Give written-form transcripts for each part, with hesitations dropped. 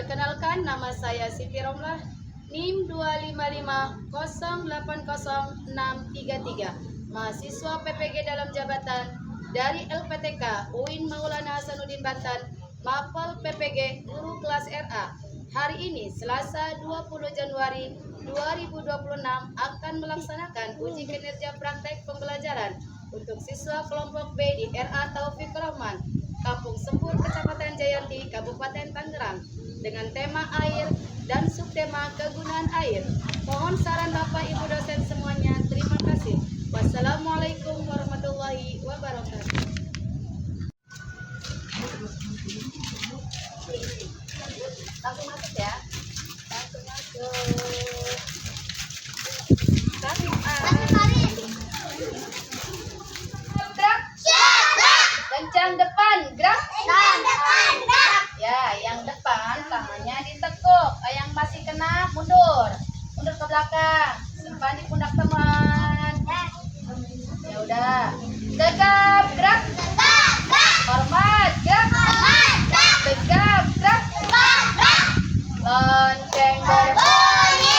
Perkenalkan, nama saya Siti Romlah, NIM 255080633, mahasiswa PPG dalam jabatan dari LPTK UIN Maulana Hasanuddin Banten, Mapel PPG Guru Kelas RA. Hari ini, Selasa 20 Januari 2026, akan melaksanakan uji kinerja praktek pembelajaran untuk siswa kelompok B di RA Taufikur Rahman, Kampung Sepur, Kecamatan Jayanti, Kabupaten Tangerang, dengan tema air dan subtema kegunaan air. Mohon saran Bapak Ibu dosen semuanya. Terima kasih. Wassalamualaikum warahmatullahi wabarakatuh. Langsung masuk ya. Langsung masuk. Gerak. Kencang depan. Gerak. Ya, yang depan tangannya ditekuk. Yang masih kena mundur. Mundur ke belakang. Simpan di pundak teman. Ya udah. Tegap, gerak. Hormat, gerak. Tegap, gerak. Lonceng berbunyi.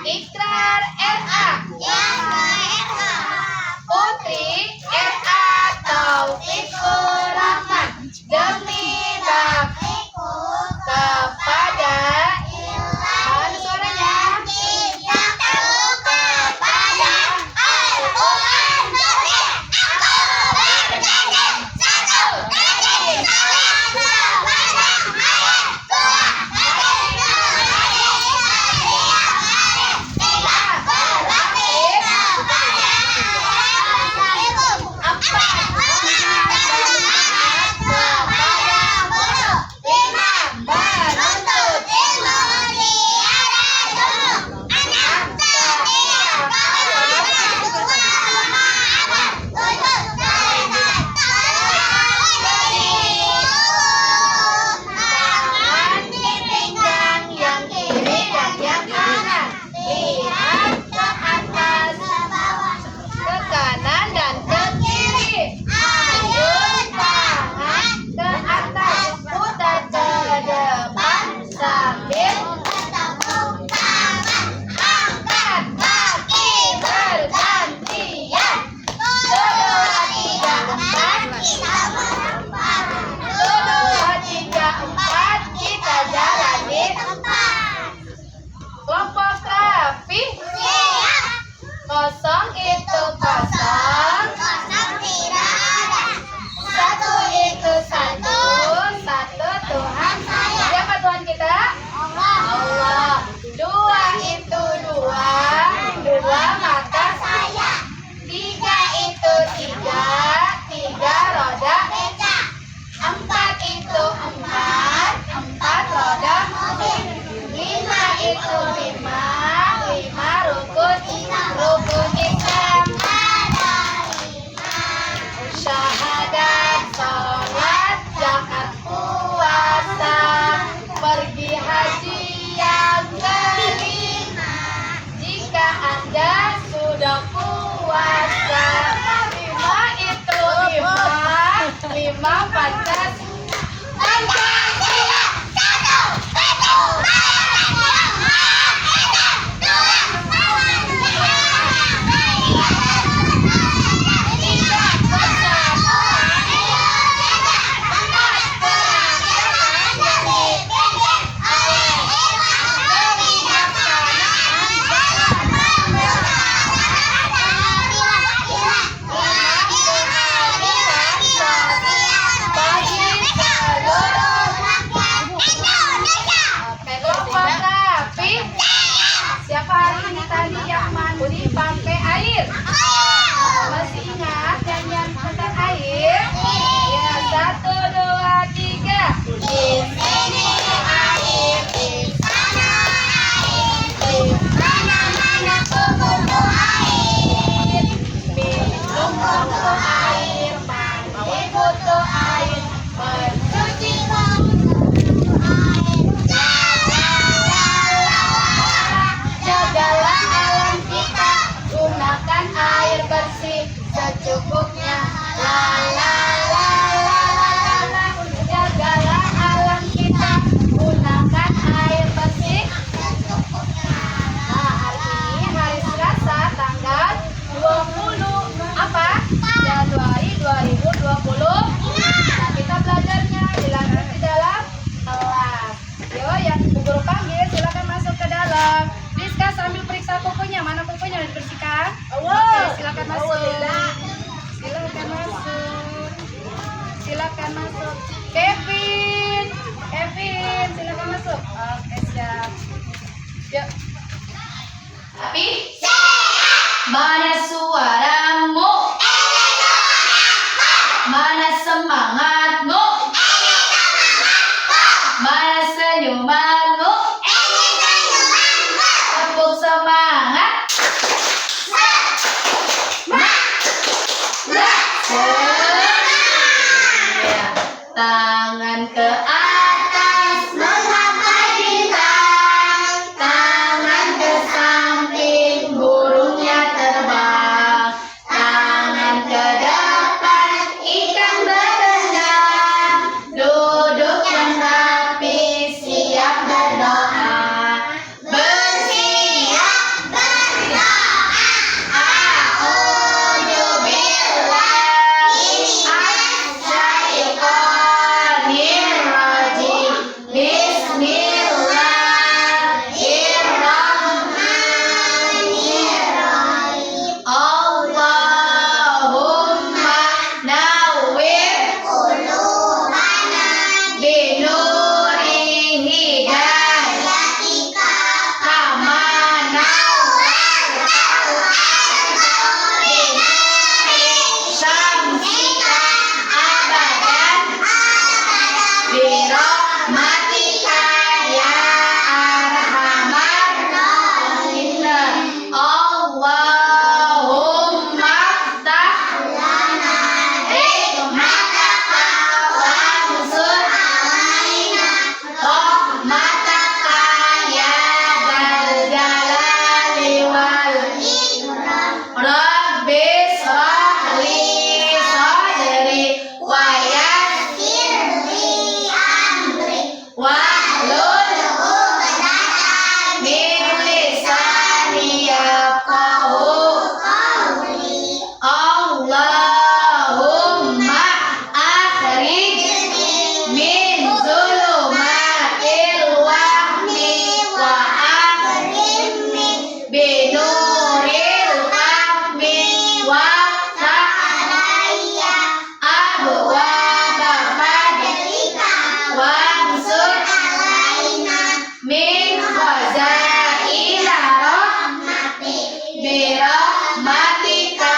Ikrar RA. Putri RA Taufikur Rahman, demi baktiku kepada mana suaranya? Kepada Al-Quran Karim. Aku Anda sudah puas. Yuk. Tapi mana suaramu? Mana semangatmu? Mana senyumanmu? Tepuk semangat. Ya, tangan ke atas menggapai bintang, tangan ke samping burungnya terbang, tangan ke depan ikan berenang, duduk yang rapi siap berdoa. Bersiap berdoa. A'udzu billahi minasyaitonir rajim. Bismillahirrahmanirrahim. Allahumma nawwir qulubana binuri hidayatika kama syamsika abadan birahmatika ya arhamar rahimin. Allahumma ftah lana hikmataka wansur alaina rahmataka ya dzal jalali wal ikram. Rabbi shrah li sadri wa yassir li amri wahlul 'uqdatam min lisani yafqahu qawli. Allahumma akhrijni min zulumatil wahmi wa akrimni binuril fahmi waftah alayya abwaaba fadlika wansur alaina min khazaina rahmatik birahmatika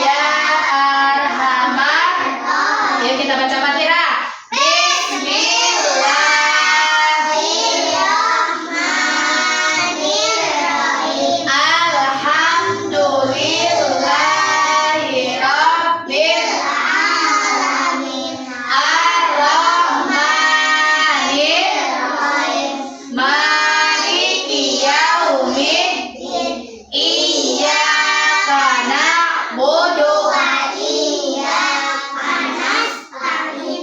ya arhamar rahimin. Yuk kita baca Fatihah. Bismillahirrahmanirrahim. Alhamdulillahi rabbil alamin. Ar-Rahmanir-Rahim. Maliki yaumiddin. Iyyaka na'budu wa iyyaka nasta'in.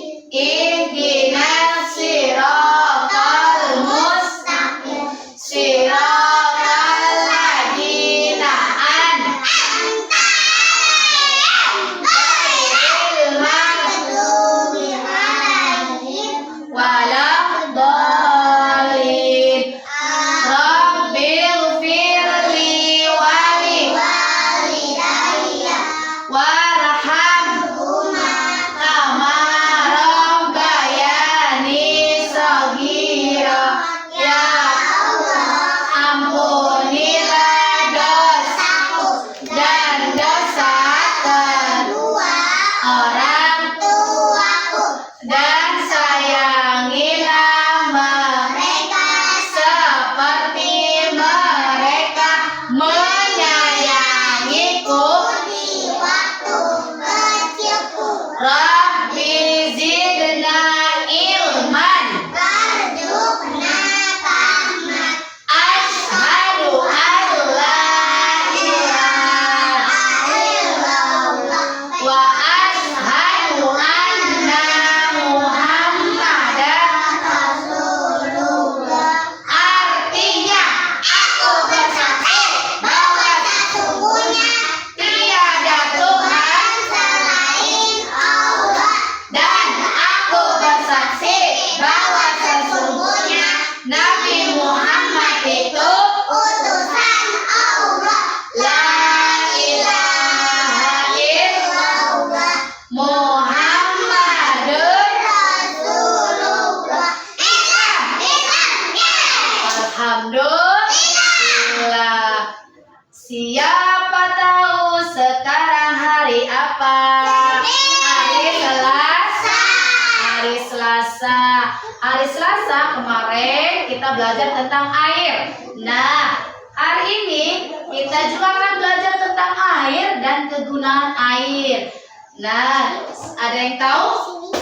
Hari Selasa kemarin kita belajar tentang air. Nah, hari ini kita juga akan belajar tentang air dan kegunaan air. Nah, ada yang tahu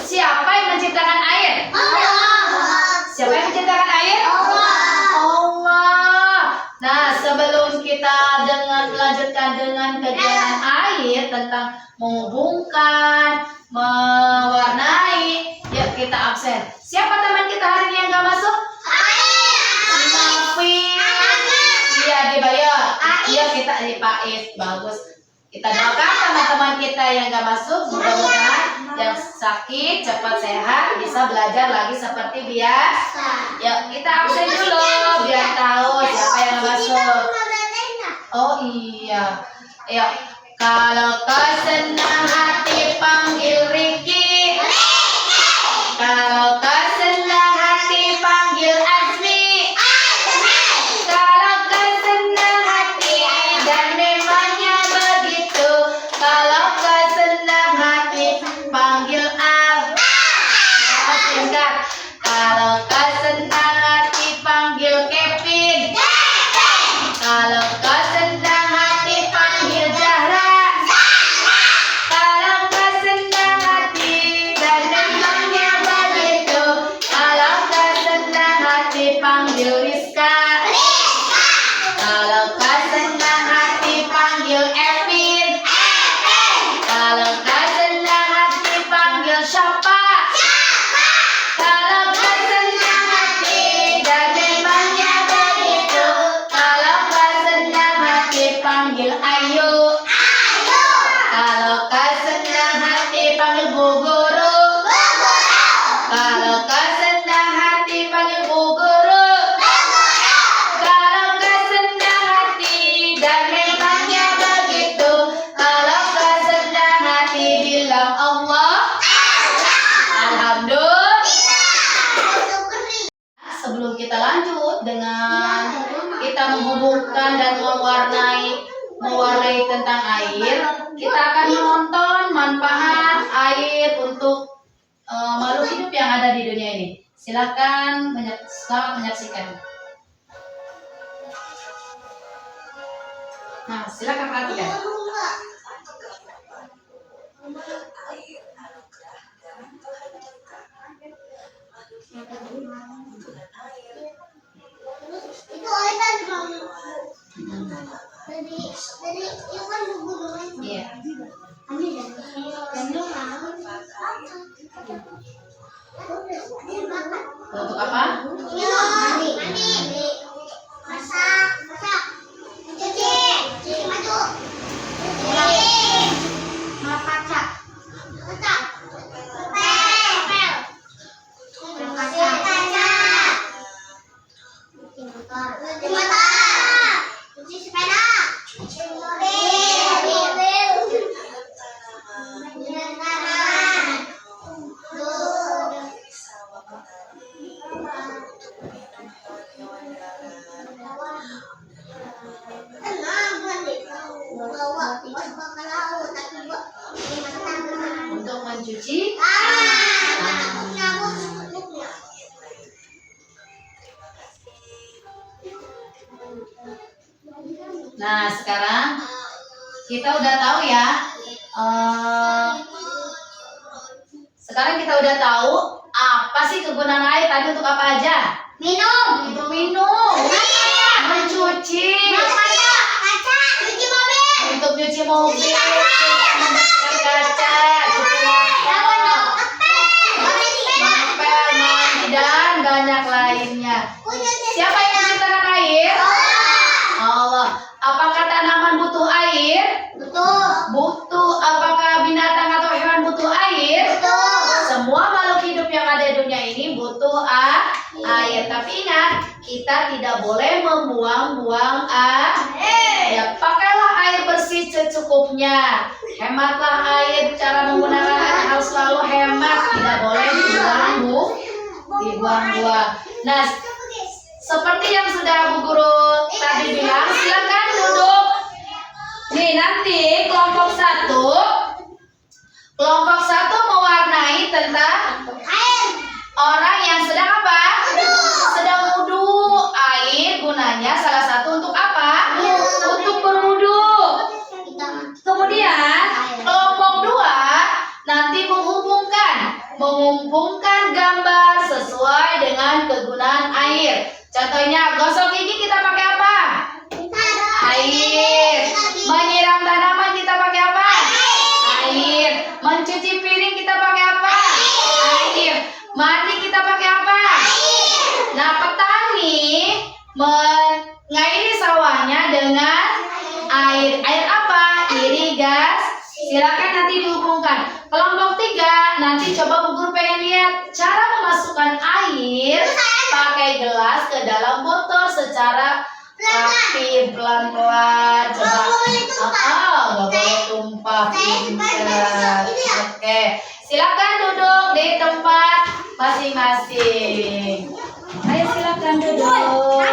siapa yang menciptakan air? Siapa yang menciptakan air? Allah. Nah, sebelum kita melanjutkan dengan kegiatan air tentang menghubungkan, mewarnai, yuk kita absen. Siapa teman kita hari ini yang gak masuk? Nafi. Iya, dibayar. Iya, kita Pais. Bagus. Kita doakan teman-teman kita yang gak masuk, mudah-mudahan yang sakit cepat sehat, bisa belajar lagi seperti biasa. Yuk kita absen dulu biar tahu siapa yang gak masuk. Oh iya. Yuk. Kalau kau senang hati panggil Riki. Kalau kau senang hati panggil Azmi. Kalau kau senang hati dan memangnya begitu. Kalau kau senang hati panggil Al. Singkat. Kalau kau senang hati panggil Kevin. Kalau kau senang hati panggil Zahra. Kalau kau senang hati dan memangnya begitu. Kalau kau senang hati panggil Rizka. Kalau kau senang hati panggil Evin. Kalau kau senang hati panggil siapa? Kalau kau senang hati dan memangnya begitu. Kalau kau senang hati panggil Ayu. Kalau kau senang hati panggil Bu Guru. Kalau kau senang hati panggil Bu Guru. Kalau kau senang hati dan memangnya begitu. Kalau kau senang hati bilang Allah. Alhamdulillah. Sebelum kita lanjut dengan kita menghubungkan dan mewarnai tentang air, kita akan menonton manfaat air untuk makhluk hidup yang ada di dunia ini. Silakan selamat menyaksikan. Nah, silakan perhatikan. Itu air kan dari itu kan guguran. Iya. Ambil dan Untuk apa? mandi. Masak. Cuci baju. Kaca. Cuci mata. Cuci sepeda. Cuci mobil. Untuk mencuci. Nah, sekarang kita udah tahu ya. Sekarang kita udah tahu apa sih kegunaan air tadi untuk apa aja? Minum. Untuk minum, mencuci, Cuci mobil. untuk cuci mobil, membersihkan kaca, cuci laptop, ngepel, mandi dan banyak lainnya. Siapa yang menciptakan air? Allah. Apakah tanaman butuh air? Butuh. Apakah binatang atau hewan butuh air? Semua makhluk hidup yang ada di dunia ini butuh air. Tapi ingat, kita tidak boleh membuang-buang air. Ya, pakailah air bersih secukupnya. Hematlah air. Cara menggunakan air harus selalu hemat. Tidak boleh dibuang-buang. Nah, seperti yang sudah Bu Guru tadi bilang, silakan duduk. Nih, nanti kelompok satu mewarnai tentang orang yang sedang ya, salah satu untuk apa? Untuk berwudu. Kemudian kelompok 2 nanti menghubungkan gambar sesuai dengan kegunaan air. Contohnya gosok gigi kita pakai apa? Air. Menyiram tanaman kita pakai apa? Air. Mencuci piring kita pakai apa? Air. Mandi kita pakai apa? Nah, petani mengairi sawahnya dengan air. Air apa? Irigasi. Silakan nanti dihubungkan. Kelompok 3 nanti coba Bu Guru pengen lihat cara memasukkan air pakai gelas ke dalam botol secara rapi, pelan-pelan. Coba. Nggak boleh tumpah. Pintar. Oke. Silakan duduk di tempat masing-masing. Ayo silakan duduk.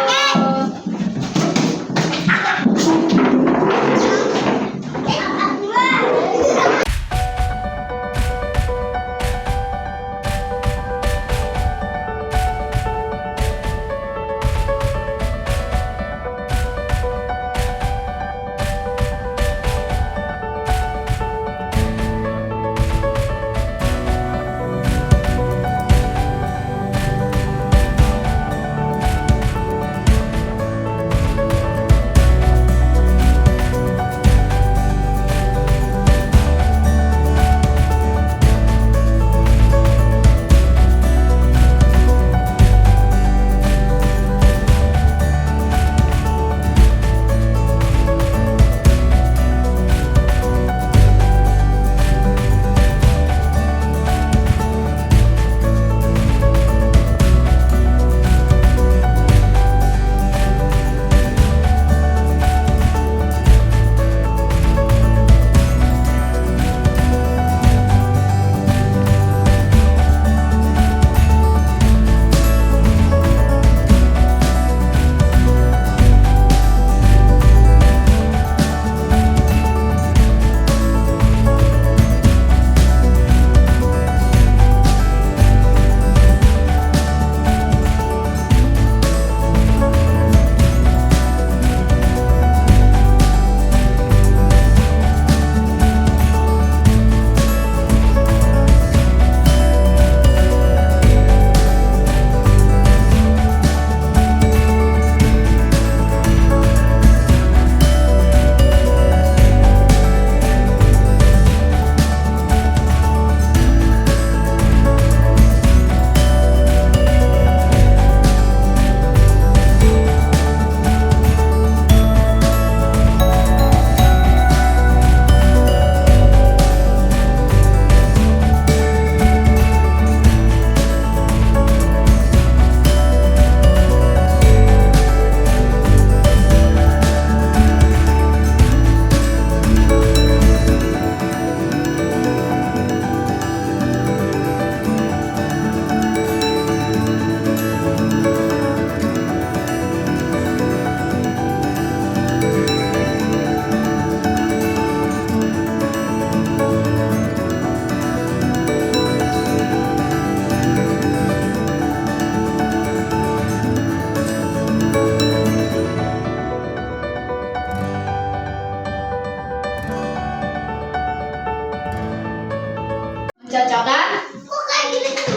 Cocokkan?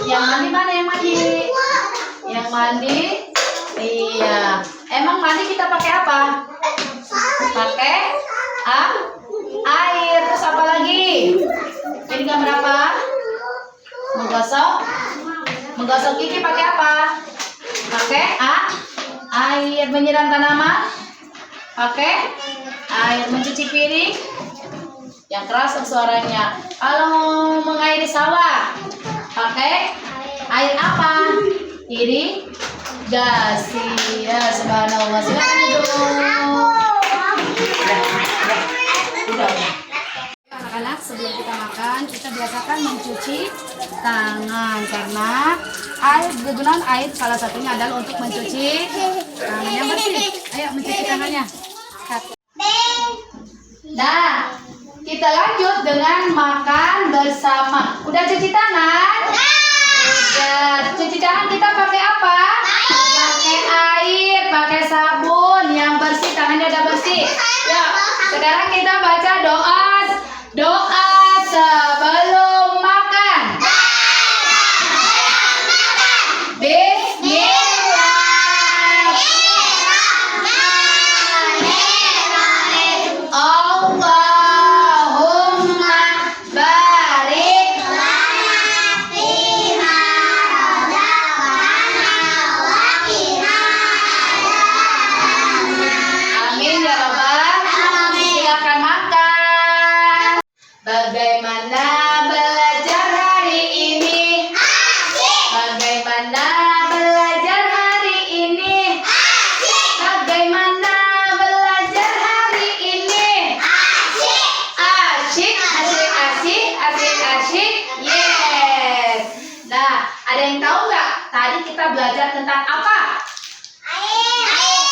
Yang mandi mana yang mandi? Yang mandi? Iya. Emang mandi kita pakai apa? Pakai air. Terus apa lagi? Ini gambar apa? Menggosok gigi pakai apa? Pakai air. Menyiram tanaman? Pakai air. Mencuci piring? Yang keras suaranya. Kalau mengairi sawah pakai air apa? Irigasi. Ya, subhanallah. Silakan duduk. Udah. Anak-anak, sebelum kita makan, kita biasakan mencuci tangan karena kegunaan air salah satunya adalah untuk mencuci tangan yang bersih. Ayo mencuci tangannya. Nah, kita lanjut dengan makan bersama. Udah cuci tangan? Udah. Cuci tangan kita pakai apa? Pakai air. pakai sabun yang bersih, tangannya udah bersih. Ya, sekarang kita baca doa sebelum makan. Bismillahirrahmanirrahim. Allahumma barik lana fima razaqtana wa qina adzabannar. Amin ya rabbal alamin. Silakan makan. Bagaimana belajar hari ini? Bagaimana belajar hari ini? Bagaimana belajar hari ini? Asyik, asyik, asyik, asyik, asyik. Yes. Nah, ada yang tahu nggak? Tadi kita belajar tentang apa?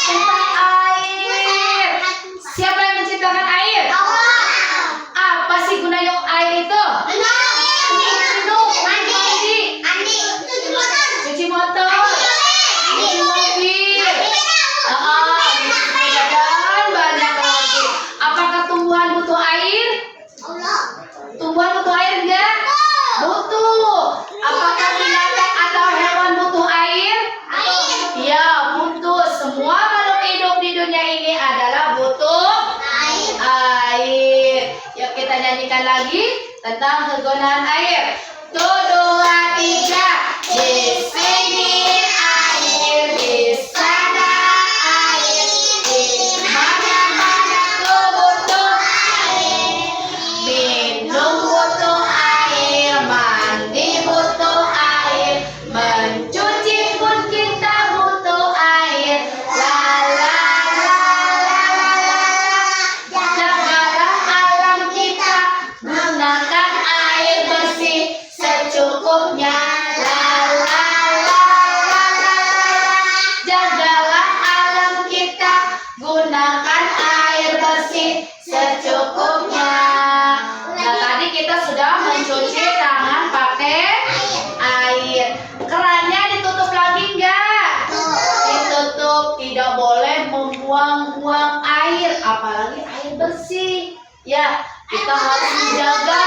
Tentang air. Siapa yang menciptakan air? Apa sih gunanya air itu? Minum, mandi, cuci motor, cuci mobil, cuci sepeda dan banyak lagi. Apakah tumbuhan butuh air? Tumbuhan butuh air enggak? Butuh. Apakah binatang atau hewan butuh air? Ya, butuh. Semua makhluk hidup di dunia ini adalah butuh air. Yuk kita nyanyikan lagi tentang kegunaan air. 1, 2, 3. Di sini air, di sana air, di mana-mana tuh butuh air. Minum butuh air, mandi butuh air, mencuci pun kita butuh air. La la la la la la. Jagalah alam kita, gunakan air bersih secukupnya. La la la la la la. Jagalah alam kita, gunakan air bersih secukupnya. Nah, tadi kita sudah mencuci tangan pakai air. Kerannya ditutup lagi enggak? Ditutup. Tidak boleh membuang-buang air, apalagi air bersih. Ya, kita harus menjaga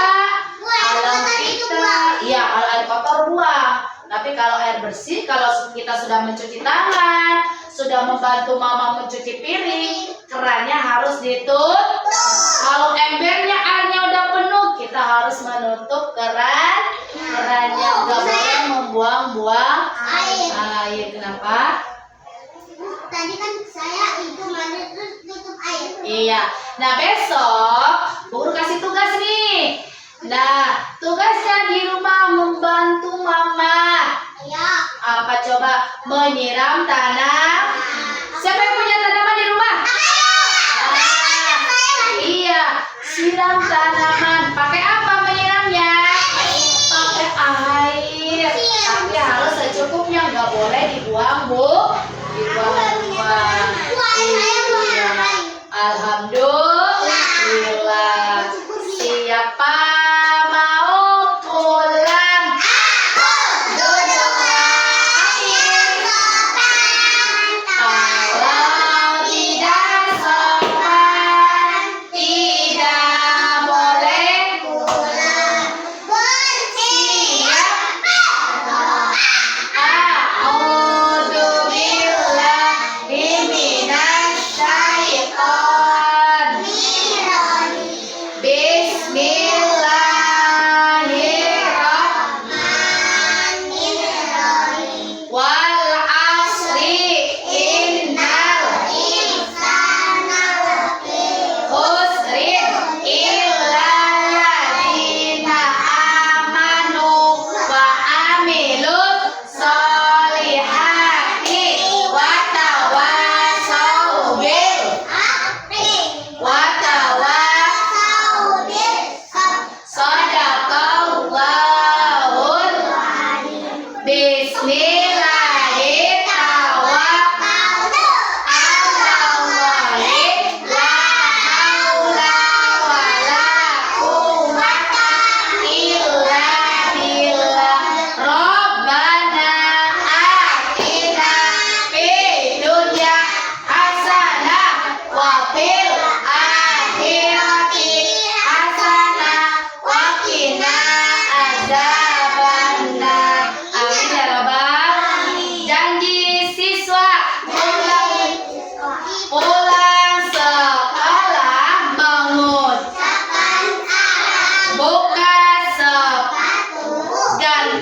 alam kita. Iya, kalau air kotor buang. Tapi kalau air bersih, kalau kita sudah mencuci tangan, sudah membantu mama mencuci piring, kerannya harus ditutup. Kalau embernya airnya udah penuh, kita harus menutup kerannya. Nggak boleh membuang-buang air. Kenapa? Tadi kan saya itu mandi terus tutup air. Iya. Nah, besok guru kasih tugas nih. Nah, tugasnya di rumah membantu mama. Ya. Apa coba? Menyiram tanam. Siapa yang punya tanaman di rumah? Iya, siram tanaman. Pakai apa menyiramnya? Pakai air. Tapi harus secukupnya, nggak boleh dibuang, Bu. Dibuang-buang. Iya. Alhamdulillah. Siapa mau pulang? Duduk lagi. Kalau tidak sopan, tidak boleh pulang. Bersiap. A'udzubillahi minasyaitonir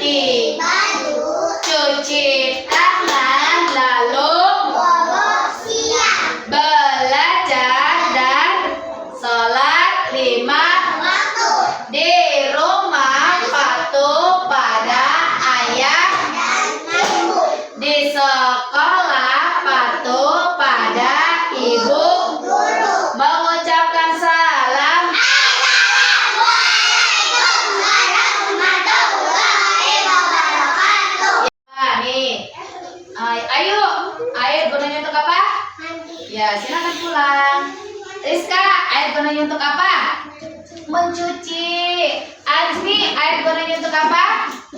mandi, baju, cuci tangan, lalu bobo siang, belajar dan sholat 5 waktu, di rumah patuh pada ayah, dan ibu, di sekolah patuh pada ibu, guru. mengucapkan salam. Assalamualaikum warahmatullahi wabarakatuh. Nah, nih, ayo, air gunanya untuk apa? Mandi, Ya, silakan pulang. Rizka, air gunanya untuk apa? Mencuci. Azmi, air gunanya untuk apa?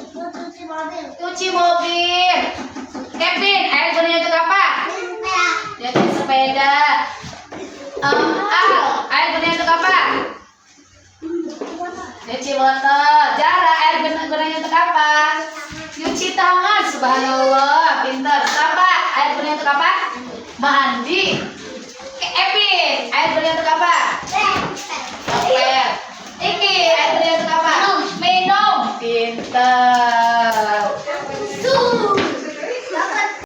cuci mobil, Cuci mobil. Kevin, air gunanya untuk apa? sepeda, Jadi sepeda. Al, air gunanya untuk apa? Cuci botol. Jara, air gunanya untuk apa? Cuci tangan. Subhanallah, pintar. Sapa, air gunanya untuk apa? Mandi. Evin, air gunanya untuk